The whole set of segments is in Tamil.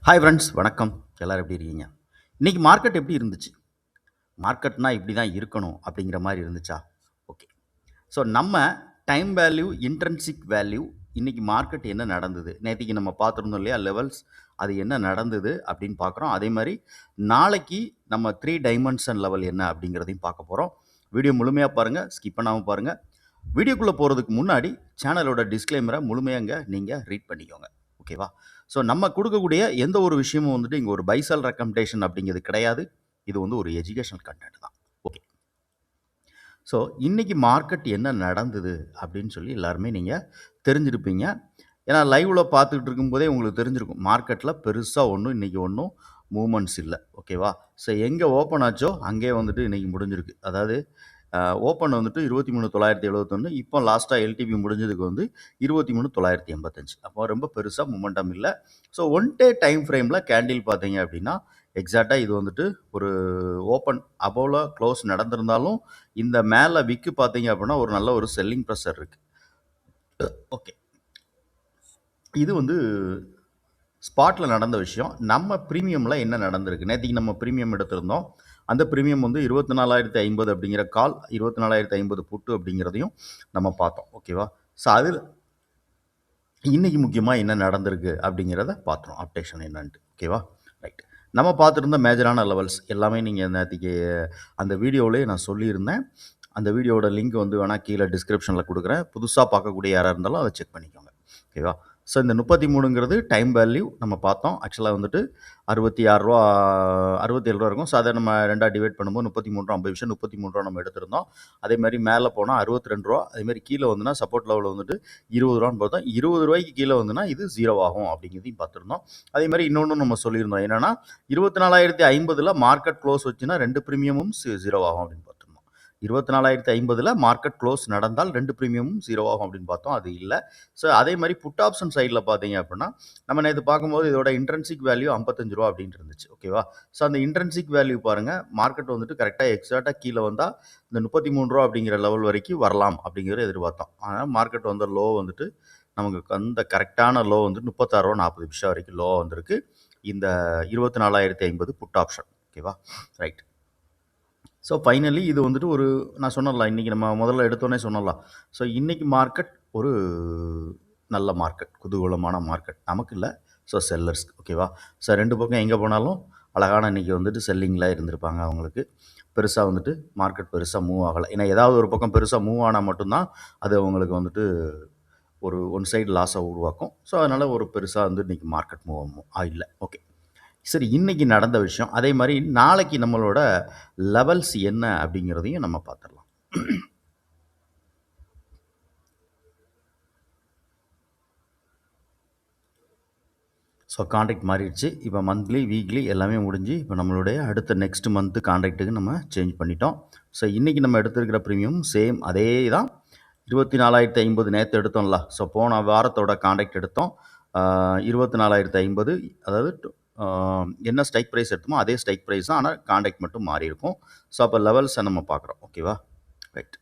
ஹாய் ஃப்ரெண்ட்ஸ் வணக்கம். எல்லாரும் எப்படி இருக்கீங்க? இன்னைக்கு மார்க்கெட் எப்படி இருந்துச்சு? மார்க்கெட்னா இப்படி தான் இருக்கணும் அப்படிங்கிற மாரி இருந்துச்சா? ஓகே. ஸோ நம்ம டைம் வேல்யூ, இன்ட்ரின்சிக் வேல்யூ இன்னைக்கு மார்க்கெட் என்ன நடந்தது? நேத்தைக்கு நம்ம பார்த்துருந்தோம் இல்லையா? லெவல்ஸ் அது என்ன நடந்தது அப்படின்னு பார்க்குறோம். அதே மாரி நாளைக்கு நம்ம 3 டைமென்ஷன் லெவல் என்ன அப்படிங்கிறதையும் பார்க்க போறோம். வீடியோ முழுமையா பாருங்க. ஸ்கிப் பண்ணாம பாருங்க. வீடியோக்குள்ள போறதுக்கு முன்னாடி சேனலோட டிஸ்க்ளைமரை முழுமையாங்க நீங்க ரீட் பண்ணிக்கோங்க. ஓகேவா? ஸோ நம்ம குடுக்கக்கூடிய எந்த ஒரு விஷயமும் வந்துட்டு இங்க ஒரு பை செல் ரெக்கமெண்டேஷன் அப்படிங்கிறது கிடையாது. இது வந்து ஒரு எஜுகேஷனல் கன்டென்ட் தான். ஓகே. ஸோ இன்னைக்கு மார்க்கெட் என்ன நடந்தது அப்படின்னு சொல்லி எல்லாருமே நீங்க தெரிஞ்சிருப்பீங்க. ஏன்னா லைவ்ல பார்த்துக்கிட்டு இருக்கும்போதே உங்களுக்கு தெரிஞ்சிருக்கும். மார்க்கெட்ல பெருசா ஒண்ணும் இன்னைக்கு ஒண்ணும் மூவ்மெண்ட்ஸ் இல்ல. ஓகேவா? ஸோ எங்க ஓப்பன் ஆச்சோ அங்கேயே வந்துட்டு இன்னைக்கு முடிஞ்சிருக்கு. அதாவது ஓப்பன் வந்துட்டு 23,971. இப்போ லாஸ்ட்டா எல்டிபி முடிஞ்சதுக்கு வந்து 23,985. அப்போ ரொம்ப பெருசா மொமெண்டம் இல்ல. ஸோ ஒன் டே டைம் ஃப்ரேம்ல கேண்டில் பார்த்தீங்க அப்படின்னா, எக்ஸாக்ட்டா இது வந்துட்டு ஒரு ஓப்பன் அபோவ்ல க்ளோஸ் நடந்திருந்தாலும், இந்த மேல விக் பார்த்தீங்க அப்படின்னா, ஒரு நல்ல ஒரு செல்லிங் பிரஷர் இருக்கு. ஓகே. இது வந்து ஸ்பாட்ல நடந்த விஷயம். நம்ம பிரீமியம்ல என்ன நடந்திருக்கு? நேத்தைக்கு நம்ம பிரீமியம் எடுத்திருந்தோம். அந்த பிரீமியம் வந்து 24,050 அப்படிங்கிற கால், 24,050 புட்டு அப்படிங்கிறதையும் நம்ம பார்த்தோம். ஓகேவா? ஸோ அதில இன்னைக்கு முக்கியமா என்ன நடந்திருக்கு அப்படிங்கிறத பார்த்தோம். அப்டேஷன் என்னன்ட்டு. ஓகேவா? ரைட். நம்ம பார்த்திருந்த மேஜரான லெவல்ஸ் எல்லாமே நீங்க நேத்தைக்கு அந்த வீடியோவிலேயே நான் சொல்லியிருந்தேன். அந்த வீடியோவோட லிங்க் வந்து வேணா கீழ டிஸ்கிரிப்ஷன்ல குடுக்குறேன். புதுசா பார்க்கக்கூடிய யாரா இருந்தாலும் அத செக் பண்ணிக்கோங்க. ஓகேவா? ஸோ இந்த 33ங்கிறது டைம் வேல்யூ நம்ம பார்த்தோம். ஆக்சுவலா வந்துட்டு ரூ. 66 ரூ. 67 இருக்கும். ஸோ அத நம்ம 2ஆ டிவைட் பண்ணும்போது 33 50 விஷயம் ரூ. 33 நம்ம எடுத்திருந்தோம். அதே மாரி மேல போனா ரூ. 62. அதே மாரி கீழ வந்துனா சப்போர்ட் லெவல் வந்துட்டு ரூ. 20ன்னு பார்த்தோம். ரூ. 20க்கு கீழ வந்துனா இது 0 ஆகும் அப்படிங்கிறதையும் பார்த்திருந்தோம். அதே மாரி இன்னொன்னும் நம்ம சொல்லியிருந்தோம். என்னன்னா 24,050ல மார்க்கெட் க்ளோஸ் வச்சுனா 2 பிரீமியமும் 0 ஆகும் அப்படின்னு பார்த்திருந்தோம். 24,050ல மார்க்கெட் க்ளோஸ் நடந்தால் 2 பிரீமியமும் 0 ஆகும் அப்படின்னு பார்த்தோம். அது இல்ல. ஸோ அதே மாரி புட் ஆப்ஷன் சைட்ல பார்த்தீங்க அப்படின்னா, நம்ம நேத்து பார்க்கும்போது இதோட இன்ட்ரின்சிக் வேல்யூ ரூ. 55 அப்படின்னு இருந்துச்சு. ஓகேவா? ஸோ அந்த இன்ட்ரின்சிக் வேல்யூ பாருங்க, மார்க்கெட் வந்துட்டு கரெக்ட்டா எக்ஸாக்ட்டா கீழ வந்தா இந்த ரூ. 33 அப்படிங்கிற லெவல் வரைக்கும் வரலாம் அப்படிங்கிறத எதிர்பார்த்தோம். ஆனா மார்க்கெட் வந்த லோ வந்துட்டு நமக்கு அந்த கரெக்ட்டான லோ வந்து ரூ. 36.40 வரைக்கும் லோவா வந்திருக்கு. இந்த 24,050 புட் ஆப்ஷன். ஓகேவா? ரைட். ஸோ ஃபைனலி இது வந்துட்டு ஒரு நான் சொன்னேன்ல, இன்னைக்கு நம்ம முதல்ல எடுத்தோனே சொன்னோம்ல. ஸோ இன்னைக்கு மார்க்கெட் ஒரு நல்ல மார்க்கெட், குதூகலமான மார்க்கெட். நமக்கு இல்ல. ஸோ செல்லர்ஸ்க்கு. ஓகேவா? ஸோ 2 பக்கம் எங்க போனாலும் அழகான இன்னைக்கு வந்துட்டு செல்லிங்ல இருந்திருப்பாங்க அவங்களுக்கு. பெருசா வந்துட்டு மார்க்கெட் பெருசா மூவ் ஆகல. ஏன்னா ஏதாவது ஒரு பக்கம் பெருசா மூவ் ஆனா மட்டும் தான் அது அவங்களுக்கு வந்துட்டு ஒரு ஒன் சைடு லாஸ உருவாக்கும். ஸோ அதனால ஒரு பெருசா வந்து இன்னைக்கு மார்க்கெட் மூவ் இல்ல. ஓகே. சரி, இன்னைக்கு நடந்த விஷயம். அதே மாரி நாளைக்கு நம்மளோட லெவல்ஸ் என்ன அப்படிங்கிறதையும் நம்ம பார்த்துடலாம். ஸோ கான்ட்ராக்ட் மாறிடுச்சு. இப்போ மந்த்லி, வீக்லி எல்லாமே முடிஞ்சு, இப்போ நம்மளுடைய அடுத்த நெக்ஸ்ட் மந்த் கான்ட்ராக்ட்டுக்கு நம்ம சேஞ்ச் பண்ணிட்டோம். ஸோ இன்னைக்கு நம்ம எடுத்திருக்கிற பிரீமியம் சேம் அதே தான். 24,050 நேத்து எடுத்தோம்ல. ஸோ போன வாரத்தோட கான்ட்ராக்ட் எடுத்தோம். 24,050 அதாவது ஆ என்ன ஸ்ட்ரைக் பிரைஸ் எடுத்தோமோ அதே ஸ்ட்ரைக் பிரைஸ் தான். ஆனா கான்ட்ராக்ட் மட்டும் மாறியிருக்கும். ஸோ அப்போ லெவல்ஸ நம்ம பார்க்குறோம். ஓகேவா? ரைட்.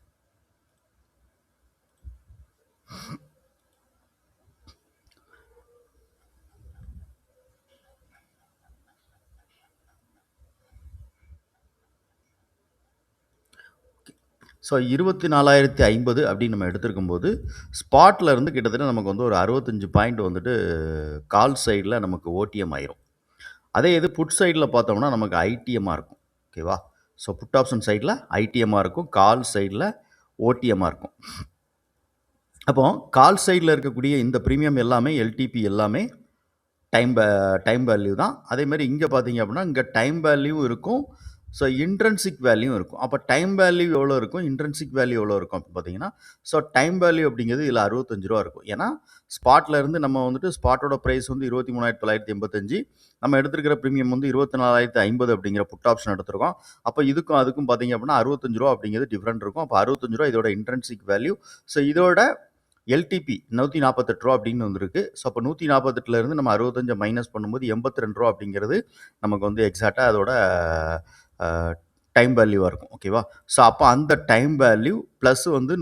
ஸோ 24,050 அப்படின்னு நம்ம எடுத்திருக்கும்போது, ஸ்பாட்ல இருந்து கிட்டத்தட்ட நமக்கு வந்து ஒரு 65 பாயிண்ட் வந்துட்டு கால் சைடுல நமக்கு ஓடிஎம் ஆயிரும். அதே இது புட் சைடுல பார்த்தோம்னா நமக்கு ஐடிஎம்மா இருக்கும். ஓகேவா? ஸோ புட் ஆப்ஷன் சைடுல ஐடிஎம்மா இருக்கும். கால் சைடுல ஓடிஎம்மா இருக்கும். அப்போ கால் சைடுல இருக்கக்கூடிய இந்த பிரீமியம் எல்லாமே எல்டிபி எல்லாமே டைம் டைம் வேல்யூ தான். அதே மாரி இங்க பார்த்தீங்க அப்படின்னா, இங்க டைம் வேல்யூ இருக்கும். ஸோ இன்ட்ரின்சிக் வேல்யூ இருக்கும். அப்ப டைம் வேல்யூ எவ்வளோ இருக்கும்? இன்ட்ரின்சிக் வேல்யூ எவ்வளோ இருக்கும் அப்படி பார்த்தீங்கன்னா, ஸோ டைம் வேல்யூ அப்படிங்கிறது இதில ரூ. 65 இருக்கும். ஏன்னா, ஸ்பாட்ல இருந்து நம்ம வந்துட்டு ஸ்பாட்டோட பிரைஸ் வந்து 23,985. நம்ம எடுத்திருக்கிற பிரீமியம் வந்து 24,050 அப்படிங்கிற புட் ஆப்ஷன் எடுத்திருக்கோம். அப்ப இதுக்கும் அதுக்கும் பார்த்தீங்க அப்படின்னா, ரூ. 65 அப்படிங்கிறது டிஃபரெண்ட் இருக்கும். அப்ப ரூ. 65 இதோட இன்ட்ரின்சிக் வேல்யூ. ஸோ இதோட எல்டிபி ரூ. 148 அப்படின்னு வந்திருக்கு. ஸோ அப்போ 148ல இருந்து நம்ம 65 மைனஸ் பண்ணும்போது ரூ. 82 அப்படிங்கிறது நமக்கு வந்து எக்ஸாக்ட்டா அதோட டைம் வேல்யூவா இருக்கும். ஓகேவா? ஸோ அப்போ அந்த டைம் வேல்யூ பிளஸ் வந்து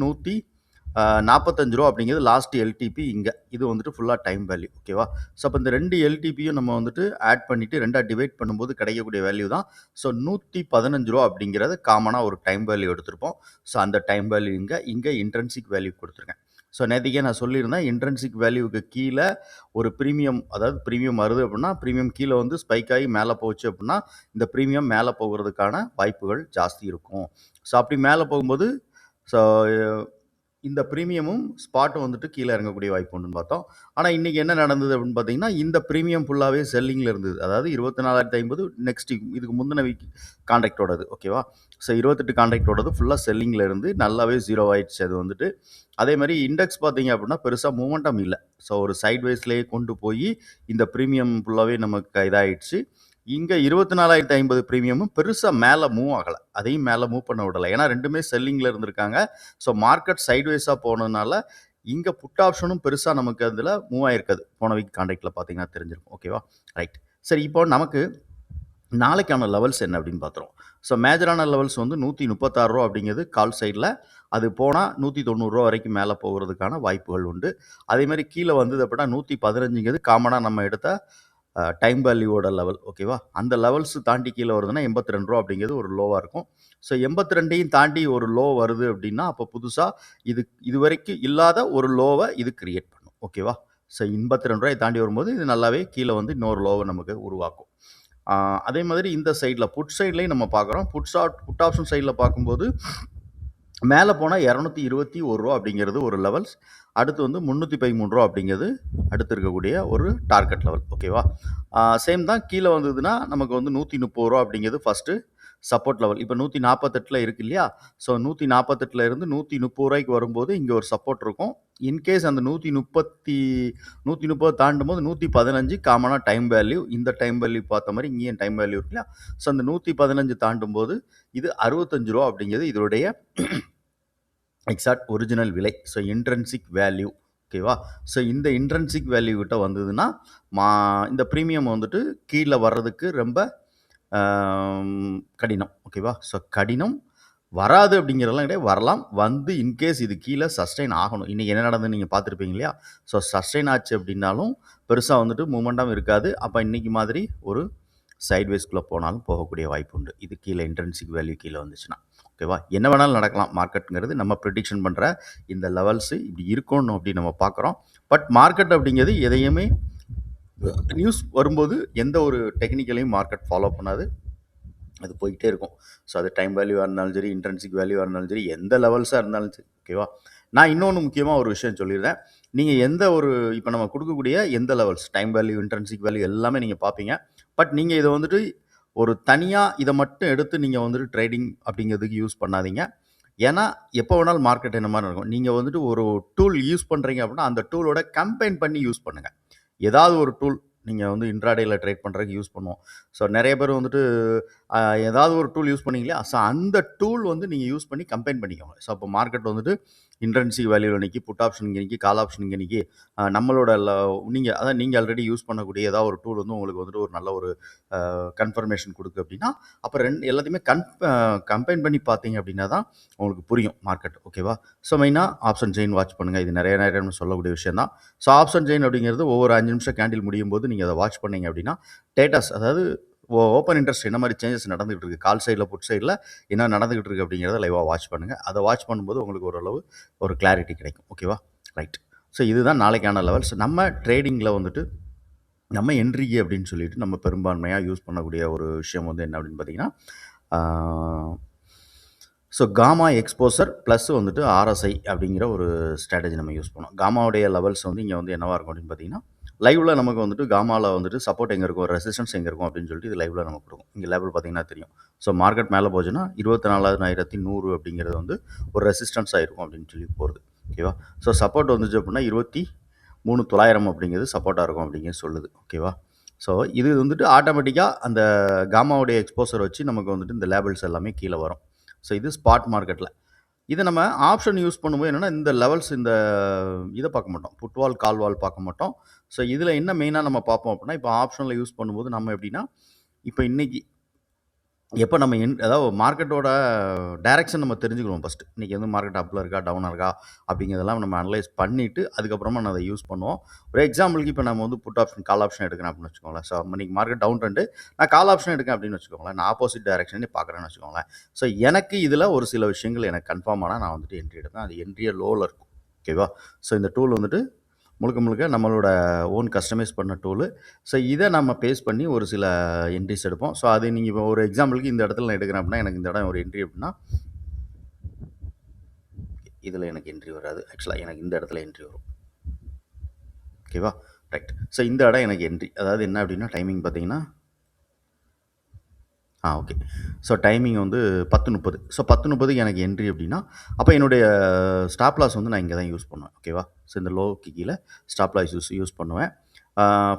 ரூ. 45 அப்படிங்கிறது லாஸ்ட் எல்டிபி இங்கே. இது வந்துட்டு ஃபுல்லாக டைம் வேல்யூ. ஓகேவா? ஸோ அப்போ இந்த 2 எல்டிபியும் நம்ம வந்துட்டு ஆட் பண்ணிவிட்டு 2ஆக டிவைட் பண்ணும்போது கிடைக்கக்கூடிய வேல்யூ தான். ஸோ ரூ. 115 அப்படிங்கிறது காமனாக ஒரு டைம் வேல்யூ எடுத்திருப்போம். ஸோ அந்த டைம் வேல்யூ இங்கே இன்ட்ரென்சிக் வேல்யூ கொடுத்துருக்கேன். ஸோ நேற்றுக்கே நான் சொல்லியிருந்தேன், இன்ட்ரென்சிக் வேல்யூவுக்கு கீழே ஒரு ப்ரீமியம், அதாவது ப்ரீமியம் வருது அப்படின்னா, ப்ரீமியம் கீழே வந்து ஸ்பைக் ஆகி மேலே போச்சு அப்படின்னா, இந்த ப்ரீமியம் மேலே போகிறதுக்கான வாய்ப்புகள் ஜாஸ்தி இருக்கும். ஸோ அப்படி மேலே போகும்போது ஸோ இந்த ப்ரீமியமும் ஸ்பாட்டும் வந்துட்டு கீழே இறங்கக்கூடிய வாய்ப்பு உண்டுன்னு பார்த்தோம். ஆனால் இன்றைக்கி என்ன நடந்தது அப்படின்னு பார்த்தீங்கன்னா, இந்த ப்ரீமியம் ஃபுல்லாகவே செல்லிங்கில் இருந்தது. அதாவது 24,050 நெக்ஸ்ட் இதுக்கு முந்தின வீக் கான்ட்ராக்டோடது. ஓகேவா? ஸோ 28 கான்ட்ராக்டோடது ஃபுல்லாக செல்லிங்கில் இருந்து நல்லாவே ஜீரோ ஆயிடுச்சு. அது வந்துட்டு அதே மாதிரி இண்டெக்ஸ் பார்த்தீங்க அப்படின்னா பெருசாக மூமெண்டம் இல்லை. ஸோ ஒரு சைட் வைஸ்லேயே கொண்டு போய் இந்த ப்ரீமியம் ஃபுல்லாகவே நமக்கு இதாகிடுச்சு. இங்கே 24,050 ப்ரீமியமும் பெருசாக மேலே மூவ் ஆகலை. அதையும் மேலே மூவ் பண்ண விடலை. ஏன்னா ரெண்டுமே செல்லிங்கில் இருந்திருக்காங்க. ஸோ மார்க்கெட் சைட்வைஸாக போனதுனால இங்கே புட் ஆப்ஷனும் பெருசாக நமக்கு அதில் மூவ் ஆகிருக்காது. போன வீக் கான்ட்ராக்டில் பார்த்தீங்கன்னா தெரிஞ்சிருக்கும். ஓகேவா? ரைட். சரி, இப்போ நமக்கு நாளைக்கான லெவல்ஸ் என்ன அப்படின்னு பார்த்துருவோம். ஸோ மேஜரான லெவல்ஸ் வந்து ரூ. 136 அப்படிங்கிறது கால் சைடில். அது போனால் ரூ. 190 வரைக்கும் மேலே போகிறதுக்கான வாய்ப்புகள் உண்டு. அதேமாதிரி கீழே வந்தது அப்படின்னா 115ங்கிறது காமனாக நம்ம எடுத்த டைம் வேல்யூவோட லெவல். ஓகேவா? அந்த லெவல்ஸ் தாண்டி கீழே வருதுன்னா ரூ. 82 அப்படிங்கிறது ஒரு லோவாக இருக்கும். ஸோ 82ஐயும் தாண்டி ஒரு லோ வருது அப்படின்னா அப்போ புதுசாக இது வரைக்கும் இல்லாத ஒரு லோவை இது கிரியேட் பண்ணும். ஓகேவா? ஸோ ரூ. 82 தாண்டி வரும்போது இது நல்லாவே கீழே வந்து இன்னொரு லோவை நமக்கு உருவாக்கும். அதே மாதிரி இந்த சைடில் புட் சைட்லேயும் நம்ம பார்க்குறோம். புட் ஆப்ஷன் சைடில் பார்க்கும்போது மேலே போனால் ரூ. 221 அப்படிங்கிறது ஒரு லெவல்ஸ். அடுத்து வந்து ரூ. 313 அப்படிங்கிறது அடுத்து இருக்கக்கூடிய ஒரு டார்கெட் லெவல். ஓகேவா? சேம் தான் கீழே வந்ததுன்னா நமக்கு வந்து ரூ. 130 அப்படிங்கிறது ஃபஸ்ட்டு சப்போர்ட் லெவல். இப்போ 148 இருக்கு இல்லையா? ஸோ 148 இருந்து ரூ. 130 வரும்போது இங்கே ஒரு சப்போர்ட் இருக்கும். இன்கேஸ் அந்த 130 தாண்டும் போது 115 காமனாக டைம் வேல்யூ. இந்த டைம் வேல்யூ பார்த்த மாதிரி இங்கேயும் டைம் வேல்யூ இருக்கு இல்லையா? ஸோ அந்த 115 தாண்டும் போது இது ரூ. 65 அப்படிங்கிறது இதோடைய எக்ஸாக்ட் ஒரிஜினல் விலை. So intrinsic value. ஓகேவா? ஸோ இந்த இன்ட்ரென்சிக் வேல்யூ கிட்ட வந்ததுன்னா இந்த ப்ரீமியம் வந்துட்டு கீழே வர்றதுக்கு ரொம்ப கடினம். ஓகேவா? ஸோ கடினம் வராது அப்படிங்கிறதெல்லாம் கிடையாது. வரலாம். வந்து இன்கேஸ் இது கீழே சஸ்டெயின் ஆகணும். இன்றைக்கி என்ன நடந்ததுன்னு நீங்கள் பார்த்துருப்பீங்க இல்லையா? ஸோ சஸ்டெயின் ஆச்சு அப்படின்னாலும் பெருசாக வந்துட்டு மூமெண்டம் இருக்காது. அப்போ இன்றைக்கி மாதிரி ஒரு சைட்வேஸ்குள்ளே போனாலும் போகக்கூடிய வாய்ப்பு உண்டு. இது கீழே இன்ட்ரென்சிக் வேல்யூ கீழே வந்துச்சுன்னா. ஓகேவா? என்ன வேணாலும் நடக்கலாம். மார்க்கெட்டுங்கிறது நம்ம ப்ரிடிக்ஷன் பண்ணுற இந்த லெவல்ஸு இப்படி இருக்கணும் அப்படின்னு நம்ம பார்க்குறோம். பட் மார்க்கெட் அப்படிங்கிறது எதையுமே நியூஸ் வரும்போது எந்த ஒரு டெக்னிக்கலையும் மார்க்கெட் ஃபாலோ பண்ணாது. அது போய்கிட்டே இருக்கும். ஸோ அது டைம் வேல்யூவாக இருந்தாலும் சரி, இன்ட்ரென்சிக் வேல்யூவாக இருந்தாலும் சரி, எந்த லெவல்ஸாக இருந்தாலும் சரி. ஓகேவா? நான் இன்னொன்று முக்கியமாக ஒரு விஷயம் சொல்லிடுறேன். நீங்கள் எந்த ஒரு இப்போ நம்ம கொடுக்கக்கூடிய எந்த levels time value, intrinsic value எல்லாமே நீங்கள் பார்ப்பீங்க. பட் நீங்கள் இதை வந்துட்டு ஒரு தனியாக இதை மட்டும் எடுத்து நீங்கள் வந்துட்டு ட்ரேடிங் அப்படிங்கிறதுக்கு யூஸ் பண்ணாதீங்க. ஏன்னா எப்போ வேணாலும் மார்க்கெட் என்ன மாதிரி இருக்கும். நீங்கள் வந்துட்டு ஒரு டூல் யூஸ் பண்ணுறீங்க அப்படின்னா அந்த டூலோட கம்பைன் பண்ணி யூஸ் பண்ணுங்கள். ஏதாவது ஒரு டூல் நீங்கள் வந்து இன்ட்ராடேயில் ட்ரேட் பண்ணுறதுக்கு யூஸ் பண்ணுவோம். ஸோ நிறைய பேர் வந்துட்டு ஏதாவது ஒரு டூல் யூஸ் பண்ணீங்களா? ஸோ அந்த டூல் வந்து நீங்கள் யூஸ் பண்ணி கம்பைன் பண்ணிக்கோங்க. ஸோ அப்போ மார்க்கெட் வந்துட்டு இன்ட்ரென்சிக் வேல்யூவில் நிற்கி, புட் ஆப்ஷன் இங்கே நிற்கி, கால் ஆப்ஷன் இங்கே நிற்கி, நம்மளோட நீங்கள் ஆல்ரெடி யூஸ் பண்ணக்கூடிய ஏதாவது ஒரு டூல் வந்து உங்களுக்கு வந்துட்டு ஒரு நல்ல ஒரு கன்ஃபர்மேஷன் கொடுக்கு அப்படின்னா அப்போ எல்லாத்தையுமே கம்பைன் பண்ணி பார்த்தீங்க அப்படின்னா தான் உங்களுக்கு புரியும் மார்க்கெட். ஓகேவா? ஸோ மெயினாக ஆப்ஷன் செயின் வாட்ச் பண்ணுங்கள். இது நிறைய நேரம் சொல்லக்கூடிய விஷயம் தான். ஸோ ஆப்ஷன் செயின் அப்படிங்கிறது ஒவ்வொரு 5 நிமிஷம் கேண்டில் முடியும் போது நீங்கள் அதை வாட்ச் பண்ணீங்க அப்படின்னா டேட்டாஸ், அதாவது ஓப்பன் இன்ட்ரெஸ்ட் என்ன மாதிரி சேஞ்சஸ் நடந்துகிட்டு இருக்குது, கால் சைடில் புட் சைடில் என்ன நடந்துகிட்டு இருக்குது அப்படிங்கிறத லைவாக வாட்ச் பண்ணுங்கள். அதை வாட்ச் பண்ணும்போது உங்களுக்கு ஓரளவு ஒரு கிளாரிட்டி கிடைக்கும். ஓகேவா? ரைட். ஸோ இதுதான் நாளைக்கான லெவல்ஸ். நம்ம ட்ரேடிங்கில் வந்துட்டு நம்ம என்ட்ரி அப்படின்னு சொல்லிட்டு நம்ம பெரும்பான்மையாக யூஸ் பண்ணக்கூடிய ஒரு விஷயம் வந்து என்ன அப்படின்னு பார்த்தீங்கன்னா ஸோ காமா எக்ஸ்போசர் ப்ளஸ் வந்துட்டு ஆர்எஸ்ஐ அப்படிங்கிற ஒரு ஸ்ட்ராட்டஜி நம்ம யூஸ் பண்ணோம். காமாவுடைய லெவல்ஸ் வந்து இங்கே வந்து என்னவாக இருக்கும் அப்படின்னு பார்த்தீங்கன்னா லைவில் நமக்கு வந்துட்டு காமாவில் வந்துட்டு சப்போர்ட் எங்கே இருக்கும், ரெசிஸ்டன்ஸ் எங்கே இருக்கும் அப்படின்னு சொல்லிட்டு இது லைவில் நமக்கு கொடுக்கும். இங்கே லெவல் பார்த்தீங்கன்னா தெரியும். ஸோ மார்க்கெட் மேலே போச்சுன்னா 24,100 அப்படிங்கிறது வந்து ஒரு ரெசிஸ்டன்ஸாக இருக்கும் அப்படின்னு சொல்லி போகிறது. ஓகேவா? ஸோ சப்போர்ட் வந்துச்சு அப்படின்னா 23,900 அப்படிங்கிறது சப்போர்ட்டாக இருக்கும் அப்படிங்கிறது சொல்லுது. ஓகேவா? ஸோ இது வந்துட்டு ஆட்டோமேட்டிக்காக அந்த காமாவுடைய எக்ஸ்போசர் வச்சு நமக்கு வந்துட்டு இந்த லேபிள்ஸ் எல்லாமே கீழே வரும். ஸோ இது ஸ்பாட் மார்க்கெட்டில். இதை நம்ம ஆப்ஷன் யூஸ் பண்ணும்போது என்னென்னா இந்த லெவல்ஸ் இதை பார்க்க மாட்டோம். புட்வால் கால்வால் பார்க்க மாட்டோம். ஸோ இதில் என்ன மெயினாக நம்ம பார்ப்போம் அப்படின்னா இப்போ ஆப்ஷனில் யூஸ் பண்ணும்போது நம்ம எப்படின்னா இப்போ இன்றைக்கி எப்போ நம்ம அதாவது மார்க்கெட்டோட டைரக்ஷன் நம்ம தெரிஞ்சுக்கிறோம் ஃபஸ்ட்டு. இன்றைக்கி வந்து மார்க்கெட் அப்பில் இருக்கா, டவுனாக இருக்கா அப்படிங்கிறதெல்லாம் நம்ம அனலைஸ் பண்ணிவிட்டு அதுக்கப்புறமா நான் அதை யூஸ் பண்ணுவோம். ஒரு எக்ஸாம்பிளுக்கு இப்போ நம்ம வந்து புட் ஆப்ஷன், கால் ஆப்ஷன் எடுக்கிறேன் அப்படின்னு வச்சுக்கோங்களேன். ஸோ இன்னைக்கு மார்க்கெட் டவுன் ட்ரெண்டு, நான் கால் ஆப்ஷன் எடுக்கேன் அப்படின்னு வச்சுக்கோங்களேன். நான் ஆப்போசிட் டைரக்ஷனே பார்க்குறேன்னு வச்சுக்கோங்களேன். ஸோ எனக்கு இதில் ஒரு சில விஷயங்கள் எனக்கு கன்ஃபார்ம் ஆனால் நான் வந்துட்டு என்ட்ரி எடுப்பேன். அது என்ட்ரியே லோவில் இருக்கும். ஓகேவா? ஸோ இந்த டூல் வந்துட்டு முழுக்க முழுக்க நம்மளோட ஓன் கஸ்டமைஸ் பண்ண டூலு. ஸோ இதை நம்ம பேஸ் பண்ணி ஒரு சில என்ட்ரிஸ் எடுப்போம். ஸோ அது நீங்கள் இப்போ ஒரு எக்ஸாம்பிளுக்கு இந்த இடத்துல நான் எடுக்கிறேன் அப்படின்னா எனக்கு இந்த இடம் ஒரு என்ட்ரி அப்படின்னா இதில் எனக்கு என்ட்ரி வராது. ஆக்சுவலாக எனக்கு இந்த இடத்துல என்ட்ரி வரும். ஓகேவா? ரைட். ஸோ இந்த இடம் எனக்கு என்ட்ரி. அதாவது என்ன அப்படின்னா டைமிங் பார்த்தீங்கன்னா ஓகே. ஸோ டைமிங் வந்து 10:30. ஸோ 10:30க்கு எனக்கு என்ட்ரி அப்படின்னா, அப்போ என்னுடைய ஸ்டாப் லாஸ் வந்து நான் இங்கே தான் யூஸ் பண்ணுவேன். ஓகேவா? ஸோ இந்த லோவுக்கு கீழே ஸ்டாப் லாஸ் யூஸ் பண்ணுவேன்.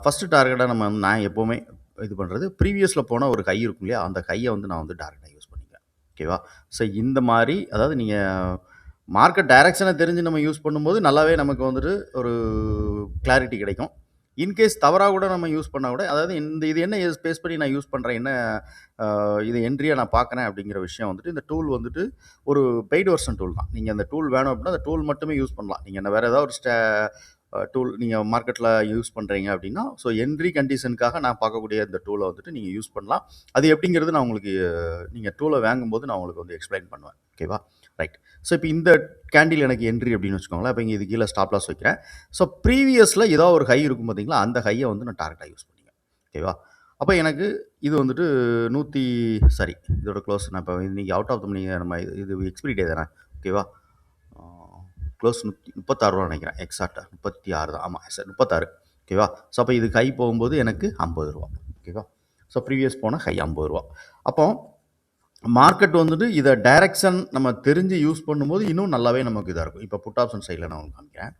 ஃபஸ்ட்டு டார்கெட்டாக நான் எப்போவுமே இது பண்ணுறது, ப்ரீவியஸில் போன ஒரு ஹை இருக்கும் இல்லையா? அந்த ஹையை வந்து நான் வந்து டார்கெட்டாக யூஸ் பண்ணிக்குவேன். ஓகேவா? ஸோ இந்த மாதிரி அதாவது நீங்கள் மார்க்கெட் டைரக்ஷனை தெரிஞ்சு நம்ம யூஸ் பண்ணும்போது நல்லாவே நமக்கு வந்துட்டு ஒரு கிளாரிட்டி கிடைக்கும். இன்கேஸ் தவறாக கூட நம்ம யூஸ் பண்ணால் கூட அதாவது இது என்ன பேஸ் பண்ணி நான் யூஸ் பண்ணுறேன், என்ன இது என்ட்ரியாக நான் பார்க்குறேன் அப்படிங்கிற விஷயம் வந்துட்டு இந்த டூல் வந்துட்டு ஒரு பெய்டு வெர்ஷன் டூல் தான். நீங்கள் அந்த டூல் வேணும் அப்படின்னா அந்த டூல் மட்டுமே யூஸ் பண்ணலாம். நீங்கள் வேறு ஏதாவது ஒரு டூல் நீங்கள் மார்க்கெட்டில் யூஸ் பண்ணுறீங்க அப்படின்னா ஸோ என்ட்ரி கண்டிஷனுக்காக நான் பார்க்கக்கூடிய இந்த டூலை வந்துட்டு நீங்கள் யூஸ் பண்ணலாம். அது எப்படிங்கிறது நான் உங்களுக்கு நீங்கள் டூலை வாங்கும்போது நான் உங்களுக்கு வந்து எக்ஸ்பிளைன் பண்ணுவேன். ஓகேவா? ரைட். ஸோ இப்போ இந்த கேண்டில் எனக்கு என்ட்ரி அப்படின்னு வச்சுக்கோங்களேன். இப்போ இங்கே இது கீழே ஸ்டாப் லாஸ் வைக்கிறேன். ஸோ ப்ரீவியஸில் ஏதோ ஒரு ஹை இருக்கும் பார்த்தீங்களா, அந்த ஹையை வந்து நான் டார்கெட்டாக யூஸ் பண்ணிக்குவேன். ஓகேவா? அப்போ எனக்கு இது வந்துட்டு இதோட க்ளோஸ் நான் இப்போ இன்றைக்கி அவுட் ஆஃப் த மணி நம்ம இது எக்ஸ்பிரி டே தானே. ஓகேவா? க்ளோஸ் 36 நினைக்கிறேன். எக்ஸாக்டாக 36 தான். ஆமாம் சார் 36. ஓகேவா? ஸோ அப்போ இது ஹை போகும்போது எனக்கு 50 ரூபா. ஓகேவா? ஸோ ப்ரீவியஸ் போன ஹை 50 ரூபா. அப்போ மார்க்கெட் வந்துட்டு இதை டைரக்ஷன் நம்ம தெரிஞ்சு யூஸ் பண்ணும்போது இன்னும் நல்லாவே நமக்கு இதாக இருக்கும். இப்போ புட் ஆப்ஷன் சைடில் நான் உங்களுக்கு காமிக்கிறேன்.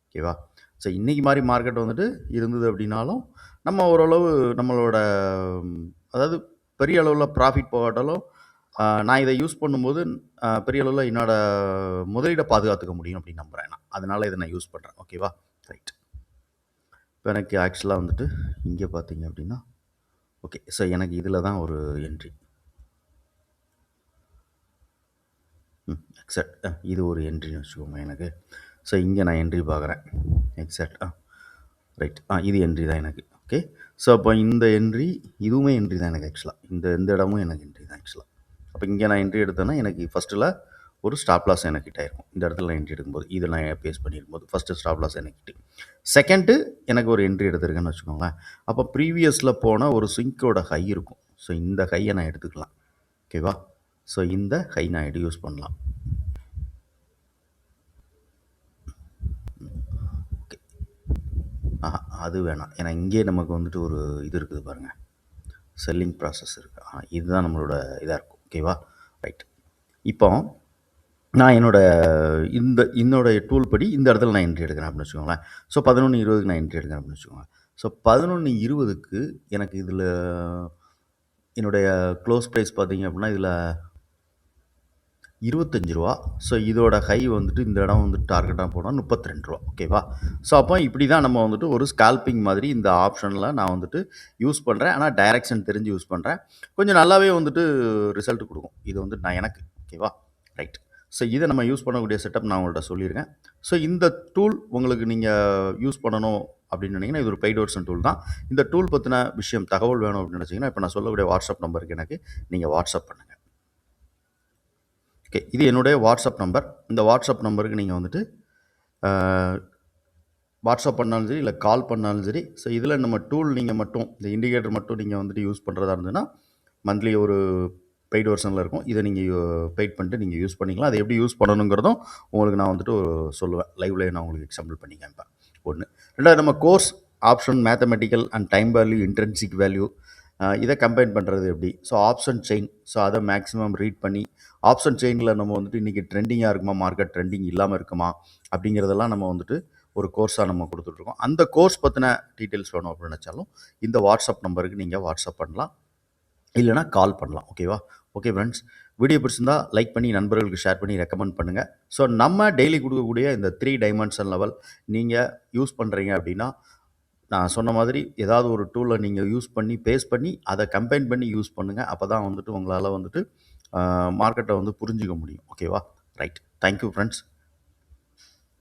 ஓகேவா? ஸோ இன்றைக்கி மாதிரி மார்க்கெட் வந்துட்டு இருந்தது அப்படின்னாலும் நம்ம ஓரளவு நம்மளோட அதாவது பெரிய அளவில் ப்ராஃபிட் போகாட்டாலும் நான் இதை யூஸ் பண்ணும்போது பெரிய அளவில் என்னோட முதலீடை பாதுகாத்துக்க முடியும் அப்படின்னு நம்புகிறேன் நான். அதனால் இதை நான் யூஸ் பண்ணுறேன். ஓகேவா? ரைட். இப்போ எனக்கு ஆக்சுவலாக வந்துட்டு இங்கே பார்த்தீங்க அப்படின்னா ஓகே. ஸோ எனக்கு இதில் தான் ஒரு என்ட்ரி. எக்ஸாக்ட் இது ஒரு என்ட்ரின்னு வச்சுக்கோங்க எனக்கு. ஸோ இங்கே நான் என்ட்ரி பார்க்குறேன். Exact right. இது என்ட்ரி தான் எனக்கு. ஓகே. ஸோ அப்போ இந்த என்ட்ரி இதுவுமே என்ட்ரி தான் எனக்கு ஆக்சுவலாக. இந்த இடமும் எனக்கு என்ட்ரி தான் ஆக்சுவலாக. அப்போ இங்கே நான் என்ட்ரி எடுத்தேன்னா எனக்கு ஃபஸ்ட்டில் ஒரு ஸ்டாப் லாஸ் எனக்கு ஹிட் ஆயிருக்கும். இந்த இடத்துல நான் என்ட்ரி எடுக்கும்போது இது நான் பேஸ் பண்ணியிருக்கும்போது ஃபஸ்ட்டு ஸ்டாப் லாஸ் எனக்கு ஹிட்டு. செகண்டு எனக்கு ஒரு என்ட்ரி எடுத்திருக்கேன்னு வச்சுக்கோங்களேன். அப்போ ப்ரீவியஸில் போன ஒரு ஸ்விங்கோட ஹை இருக்கும். ஸோ இந்த ஹையை நான் எடுத்துக்கலாம். ஓகேவா? ஸோ இந்த ஹை நான் யூஸ் பண்ணலாம். ஓகே. அது வேணாம். ஏன்னா இங்கே நமக்கு வந்துட்டு ஒரு இது இருக்குது பாருங்கள், செல்லிங் ப்ராசஸ் இருக்குது. இதுதான் நம்மளோட இதாக இருக்கும். ஓகேவா? ரைட். இப்போ நான் என்னோடய டூல் படி இந்த இடத்துல நான் என்ட்ரி எடுக்கிறேன் அப்படின்னு வச்சுக்கோங்களேன். ஸோ 11:20க்கு நான் என்ட்ரி எடுக்கிறேன் அப்படின்னு வச்சுக்கோங்க. ஸோ 11:20க்கு எனக்கு இதில் என்னுடைய க்ளோஸ் ப்ரைஸ் பார்த்தீங்க அப்படின்னா இதில் ரூ. 25. ஸோ இதோட ஹை வந்துட்டு இந்த இடம் வந்துட்டு டார்கெட்டாக போனால் ரூ. 32. ஓகேவா? ஸோ அப்போ இப்படி தான் நம்ம வந்துட்டு ஒரு ஸ்கால்பிங் மாதிரி இந்த ஆப்ஷனில் நான் வந்துட்டு யூஸ் பண்ணுறேன். ஆனால் டைரக்ஷன் தெரிஞ்சு யூஸ் பண்ணுறேன். கொஞ்சம் நல்லாவே வந்துட்டு ரிசல்ட் கொடுக்கும். இது வந்து எனக்கு. ஓகேவா? ரைட். ஸோ இதை நம்ம யூஸ் பண்ணக்கூடிய செட்டப் நான் உங்கள்கிட்ட சொல்லியிருக்கேன். ஸோ இந்த டூல் உங்களுக்கு நீங்கள் யூஸ் பண்ணணும் அப்படின்னு நினச்சிங்கன்னா இது ஒரு பெய்ட் வெர்ஷன் டூல் தான். இந்த டூல் பற்றின விஷயம் தகவல் வேணும் அப்படின்னு நினச்சிங்கன்னா இப்போ நான் சொல்லக்கூடிய வாட்ஸ்அப் நம்பருக்கு எனக்கு நீங்கள் வாட்ஸ்அப் பண்ணுங்கள். ஓகே. இது என்னுடைய வாட்ஸ்அப் நம்பர். இந்த வாட்ஸ்அப் நம்பருக்கு நீங்கள் வந்துட்டு வாட்ஸ்அப் பண்ணாலும் சரி இல்லை கால் பண்ணாலும் சரி. ஸோ இதில் நம்ம டூல் நீங்கள் மட்டும் இந்த இண்டிகேட்டர் மட்டும் நீங்கள் வந்துட்டு யூஸ் பண்ணுறதா இருந்ததுன்னா மந்த்லி ஒரு பெய்டு வெர்ஷனில் இருக்கும். இதை நீங்கள் பெய்ட் பண்ணிட்டு நீங்கள் யூஸ் பண்ணிக்கலாம். அதை எப்படி யூஸ் பண்ணணுங்கிறதும் உங்களுக்கு நான் வந்துட்டு சொல்லுவேன். லைவ்லேயே நான் உங்களுக்கு எக்ஸாம்பிள் பண்ணி காமிப்பேன். 1. 2வது நம்ம course option mathematical and time value intrinsic value இதை கம்பைன் பண்ணுறது எப்படி. So option chain. ஸோ அதை மேக்ஸிமம் ரீட் பண்ணி ஆப்ஷன் செயினில் நம்ம வந்துட்டு இன்றைக்கி ட்ரெண்டிங்காக இருக்குமா, மார்க்கெட் ட்ரெண்டிங் இல்லாமல் இருக்குமா அப்படிங்கிறதெல்லாம் நம்ம வந்துட்டு ஒரு கோர்ஸாக நம்ம கொடுத்துட்ருக்கோம். அந்த கோர்ஸ் பற்றின டீட்டெயில்ஸ் வேணும் அப்படின்னு நினச்சாலும் இந்த வாட்ஸ்அப் நம்பருக்கு நீங்கள் வாட்ஸ்அப் பண்ணலாம், இல்லைனா கால் பண்ணலாம். ஓகேவா? ஓகே ஃப்ரெண்ட்ஸ், வீடியோ பிடிச்சிருந்தா லைக் பண்ணி நண்பர்களுக்கு ஷேர் பண்ணி ரெக்கமெண்ட் பண்ணுங்கள். ஸோ நம்ம டெய்லி கொடுக்கக்கூடிய இந்த 3 டைமென்ஷன் லெவல் நீங்கள் யூஸ் பண்ணுறீங்க அப்படின்னா நான் சொன்ன மாதிரி ஏதாவது ஒரு டூலை நீங்கள் யூஸ் பண்ணி பேஸ்ட் பண்ணி அதை கம்பைன் பண்ணி யூஸ் பண்ணுங்கள். அப்போ தான் வந்துட்டு உங்களால் வந்துட்டு மார்க்கெட்டை வந்து புரிஞ்சிக்க முடியும். ஓகேவா? ரைட். Thank you friends.